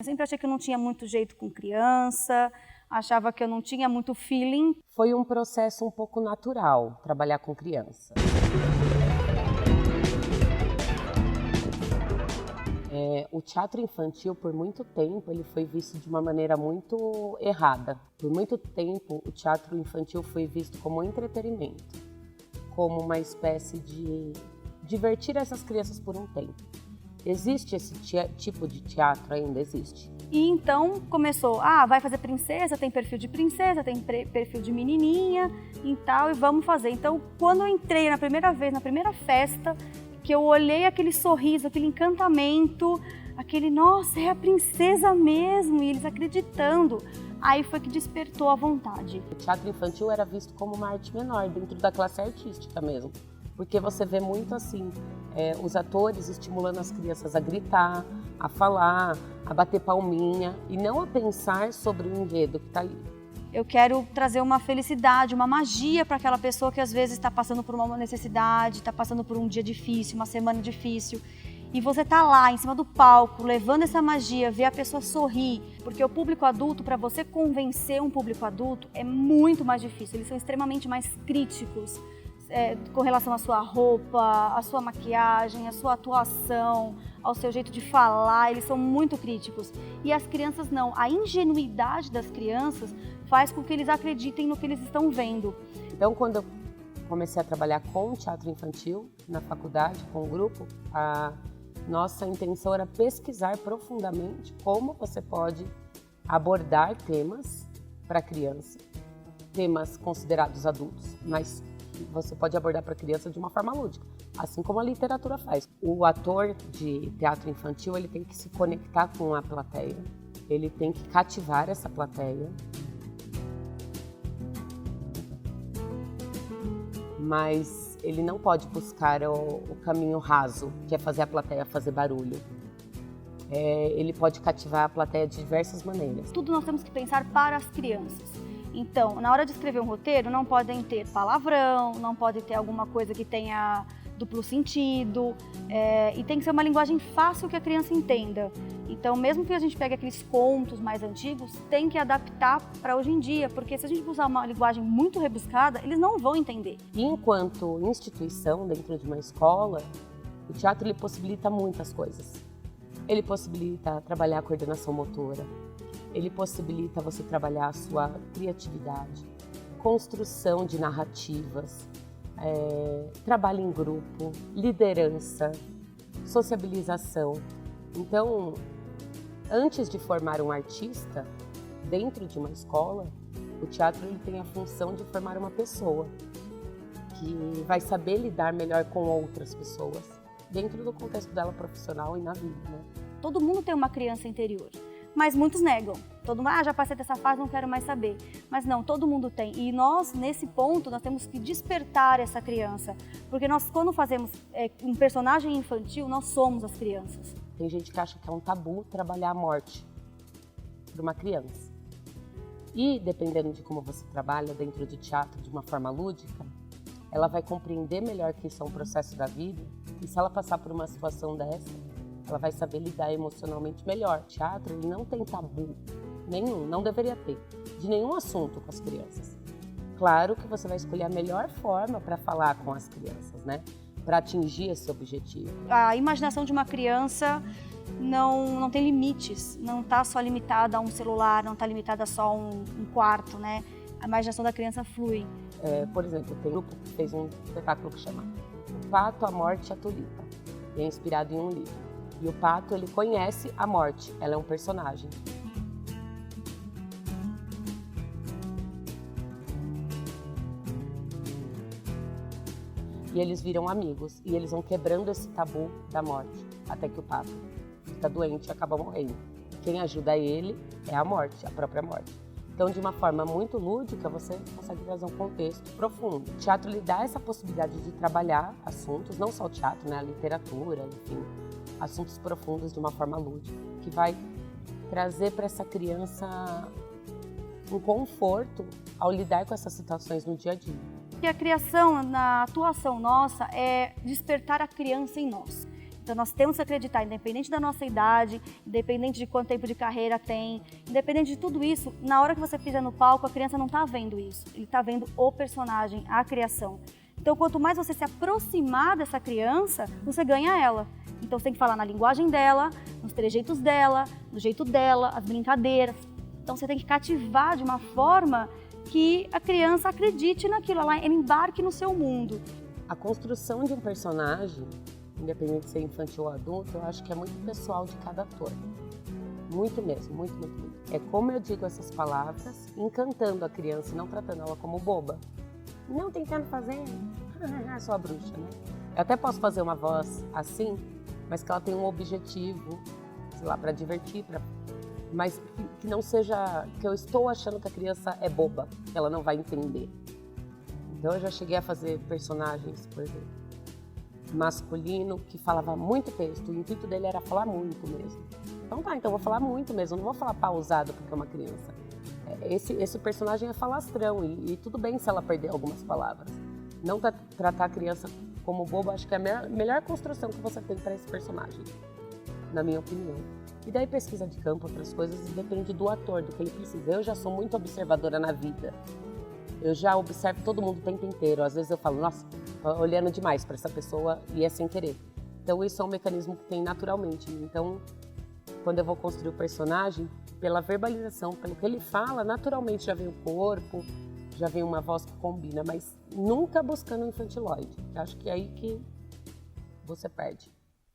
Eu sempre achei que eu não tinha muito jeito com criança, achava que eu não tinha muito feeling. Foi um processo um pouco natural trabalhar com criança. O teatro infantil, por muito tempo, ele foi visto de uma maneira muito errada. Por muito tempo, o teatro infantil foi visto como entretenimento, como uma espécie de divertir essas crianças por um tempo. Existe esse tipo de teatro ainda? Existe. E então começou, vai fazer princesa, tem perfil de princesa, tem perfil de menininha e tal, e vamos fazer. Então, quando eu entrei na primeira vez, na primeira festa, que eu olhei aquele sorriso, aquele encantamento, aquele, nossa, é a princesa mesmo, e eles acreditando, aí foi que despertou a vontade. O teatro infantil era visto como uma arte menor, dentro da classe artística mesmo. Porque você vê muito assim, os atores estimulando as crianças a gritar, a falar, a bater palminha e não a pensar sobre o enredo que está ali. Eu quero trazer uma felicidade, uma magia para aquela pessoa que às vezes está passando por uma necessidade, está passando por um dia difícil, uma semana difícil. E você tá lá em cima do palco, levando essa magia, ver a pessoa sorrir. Porque o público adulto, para você convencer um público adulto, é muito mais difícil. Eles são extremamente mais críticos. Com relação à sua roupa, à sua maquiagem, à sua atuação, ao seu jeito de falar, eles são muito críticos. E as crianças não. A ingenuidade das crianças faz com que eles acreditem no que eles estão vendo. Então, quando eu comecei a trabalhar com teatro infantil na faculdade, com o grupo, a nossa intenção era pesquisar profundamente como você pode abordar temas para criança, temas considerados adultos, mas você pode abordar para a criança de uma forma lúdica, assim como a literatura faz. O ator de teatro infantil, ele tem que se conectar com a plateia, ele tem que cativar essa plateia, mas ele não pode buscar o caminho raso, que é fazer a plateia fazer barulho. Ele pode cativar a plateia de diversas maneiras. Tudo nós temos que pensar para as crianças. Então, na hora de escrever um roteiro, não podem ter palavrão, não pode ter alguma coisa que tenha duplo sentido, e tem que ser uma linguagem fácil que a criança entenda. Então, mesmo que a gente pegue aqueles contos mais antigos, tem que adaptar para hoje em dia, porque se a gente usar uma linguagem muito rebuscada, eles não vão entender. E enquanto instituição dentro de uma escola, o teatro ele possibilita muitas coisas. Ele possibilita trabalhar a coordenação motora, ele possibilita você trabalhar a sua criatividade, construção de narrativas, trabalho em grupo, liderança, sociabilização. Então, antes de formar um artista dentro de uma escola, o teatro ele tem a função de formar uma pessoa que vai saber lidar melhor com outras pessoas dentro do contexto dela profissional e na vida, né? Todo mundo tem uma criança interior. Mas muitos negam. Todo mundo, já passei dessa fase, não quero mais saber. Mas não, todo mundo tem. E nós, nesse ponto, nós temos que despertar essa criança. Porque nós, quando fazemos um personagem infantil, nós somos as crianças. Tem gente que acha que é um tabu trabalhar a morte para uma criança. E, dependendo de como você trabalha dentro do teatro de uma forma lúdica, ela vai compreender melhor que isso é um processo da vida. E se ela passar por uma situação dessa, ela vai saber lidar emocionalmente melhor. O teatro ele não tem tabu nenhum, não deveria ter, de nenhum assunto com as crianças. Claro que você vai escolher a melhor forma para falar com as crianças, né? Para atingir esse objetivo. A imaginação de uma criança não tem limites, não está só limitada a um celular, não está limitada só a um quarto, né? A imaginação da criança flui. Por exemplo, tem um grupo que fez um espetáculo que chama O Pato, a Morte e a Tulipa. E é inspirado em um livro. E o pato, ele conhece a morte, ela é um personagem. E eles viram amigos, e eles vão quebrando esse tabu da morte, até que o pato fica doente e acaba morrendo. Quem ajuda ele é a morte, a própria morte. Então, de uma forma muito lúdica, você consegue trazer um contexto profundo. O teatro lhe dá essa possibilidade de trabalhar assuntos, não só o teatro, né, a literatura, enfim, assuntos profundos de uma forma lúdica, que vai trazer para essa criança um conforto ao lidar com essas situações no dia a dia. E a criação, na atuação nossa, é despertar a criança em nós. Então nós temos que acreditar, independente da nossa idade, independente de quanto tempo de carreira tem, independente de tudo isso, na hora que você pisa no palco, a criança não está vendo isso, ele está vendo o personagem, a criação. Então quanto mais você se aproximar dessa criança, você ganha ela. Então você tem que falar na linguagem dela, nos trejeitos dela, no jeito dela, as brincadeiras. Então você tem que cativar de uma forma que a criança acredite naquilo, ela embarque no seu mundo. A construção de um personagem, independente de ser infantil ou adulto, eu acho que é muito pessoal de cada ator. Muito mesmo, muito, muito, muito. É como eu digo essas palavras, encantando a criança e não tratando ela como boba. Não tentando fazer, sou a bruxa, né? Eu até posso fazer uma voz assim, mas que ela tenha um objetivo, sei lá, para divertir, mas que não seja, que eu estou achando que a criança é boba, que ela não vai entender. Então eu já cheguei a fazer personagens, por exemplo, masculino, que falava muito texto, o intuito dele era falar muito mesmo. Então tá, então eu vou falar muito mesmo, não vou falar pausado porque é uma criança. Esse personagem é falastrão e tudo bem se ela perder algumas palavras. Não tratar a criança como boba, acho que é a melhor construção que você tem para esse personagem, na minha opinião. E daí pesquisa de campo, outras coisas, depende do ator, do que ele precisa. Eu já sou muito observadora na vida. Eu já observo todo mundo o tempo inteiro. Às vezes eu falo, nossa, tô olhando demais para essa pessoa e é sem querer. Então isso é um mecanismo que tem naturalmente. Então, quando eu vou construir o personagem, pela verbalização, pelo que ele fala, naturalmente já vem o corpo, já vem uma voz que combina, mas nunca buscando um infantiloide. Acho que é aí que você perde.